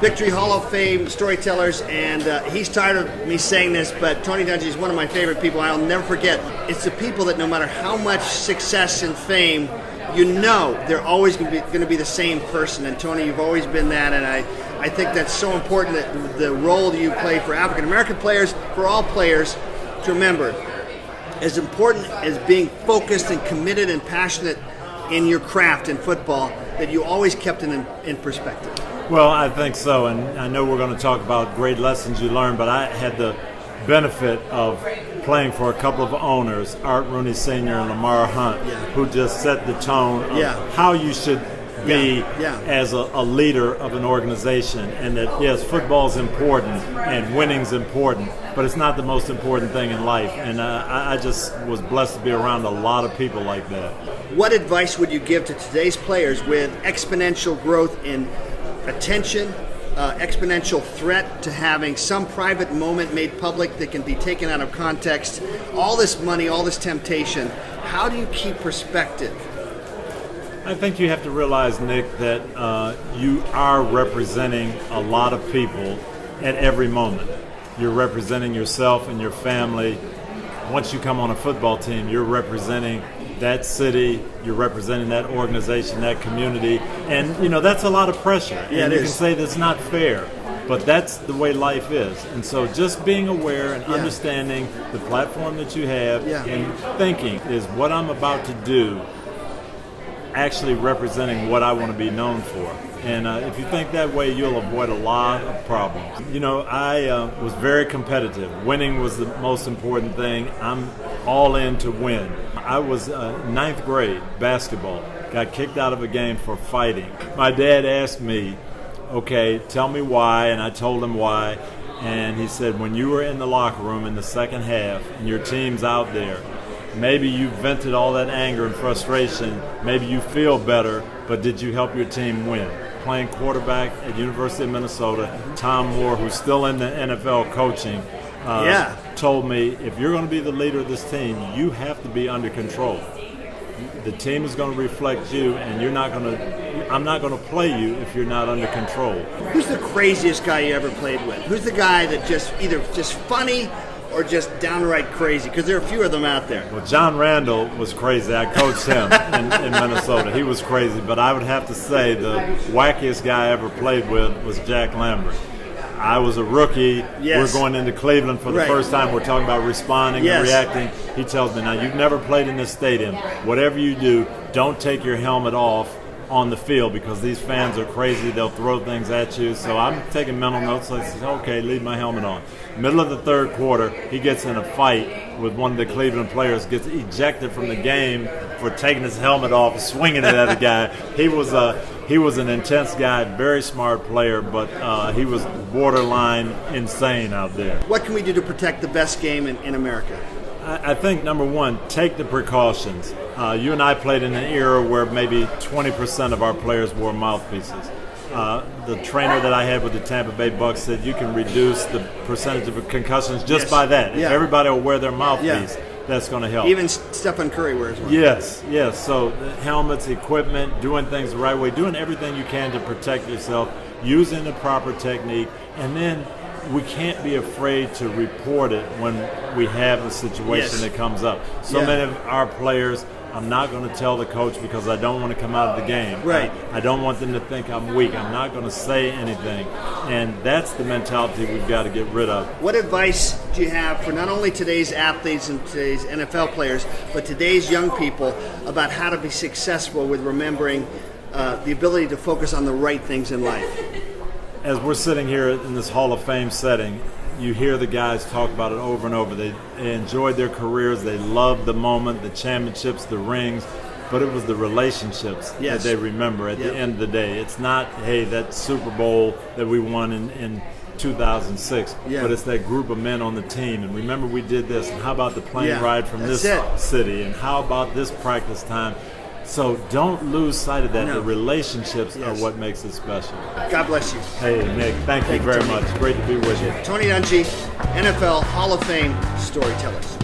Victory Hall of Fame Storytellers, and he's tired of me saying this, but Tony Dungy is one of my favorite people. I'll never forget. It's the people that no matter how much success and fame, you know they're always going to be the same person. And Tony, you've always been that, and I think that's so important, that the role you play for African American players, for all players, to remember, as important as being focused and committed and passionate in your craft in football, that you always kept it in perspective. Well, I think so, and I know we're going to talk about great lessons you learned, but I had the benefit of playing for a couple of owners, Art Rooney Sr. and Lamar Hunt, who just set the tone of how you should be as a leader of an organization, and that, yes, football's important and winning's important, but it's not the most important thing in life, and I just was blessed to be around a lot of people like that. What advice would you give to today's players with exponential growth in attention, exponential threat to having some private moment made public that can be taken out of context, all this money, all this temptation? How do you keep perspective? I think you have to realize, Nick, that you are representing a lot of people at every moment. You're representing yourself and your family. Once you come on a football team, you're representing that city, you're representing that organization, that community, and that's a lot of pressure. Yeah, and you can say that's not fair, but that's the way life is. And so just being aware and understanding the platform that you have and thinking, is what I'm about to do actually representing what I want to be known for? And if you think that way, you'll avoid a lot of problems. I was very competitive. Winning was the most important thing. I'm all in to win. I was ninth grade basketball, got kicked out of a game for fighting. My dad asked me, okay, tell me why, and I told him why. And he said, when you were in the locker room in the second half and your team's out there, maybe you vented all that anger and frustration, maybe you feel better, but did you help your team win? Playing quarterback at University of Minnesota, Tom Moore, who's still in the NFL coaching, told me, if you're going to be the leader of this team, you have to be under control. The team is going to reflect you, and I'm not going to play you if you're not under control. Who's the craziest guy you ever played with? Who's the guy that either just funny or just downright crazy? Because there are a few of them out there. Well, John Randall was crazy. I coached him in Minnesota. He was crazy, but I would have to say the wackiest guy I ever played with was Jack Lambert. I was a rookie. We're going into Cleveland for the first time. We're talking about responding and reacting. He tells me, now, you've never played in this stadium. Whatever you do, don't take your helmet off on the field, because these fans are crazy. They'll throw things at you. So I'm taking mental notes. I said, okay, leave my helmet on. Middle of the third quarter, he gets in a fight with one of the Cleveland players, gets ejected from the game for taking his helmet off, swinging it at a guy. He was an intense guy, very smart player, but he was borderline insane out there. What can we do to protect the best game in America? I think, number one, take the precautions. You and I played in an era where maybe 20% of our players wore mouthpieces. The trainer that I had with the Tampa Bay Bucks said you can reduce the percentage of concussions just by that. If everybody will wear their mouthpiece, that's going to help. Even Stephen Curry wears one. Yes. So the helmets, equipment, doing things the right way, doing everything you can to protect yourself, using the proper technique, and then we can't be afraid to report it when we have a situation that comes up. So many of our players, I'm not going to tell the coach because I don't want to come out of the game. Right. I don't want them to think I'm weak. I'm not going to say anything. And that's the mentality we've got to get rid of. What advice do you have for not only today's athletes and today's NFL players, but today's young people about how to be successful with remembering the ability to focus on the right things in life? As we're sitting here in this Hall of Fame setting, you hear the guys talk about it over and over. They enjoyed their careers. They loved the moment, the championships, the rings, but it was the relationships that they remember at the end of the day. It's not, hey, that Super Bowl that we won in 2006, but it's that group of men on the team. And remember, we did this, and how about the plane ride from this city, and how about this practice time? So don't lose sight of that. The relationships are what makes it special. God bless you. Hey, Nick, thank you very much. Great to be with you. Tony Dungy, NFL Hall of Fame Storytellers.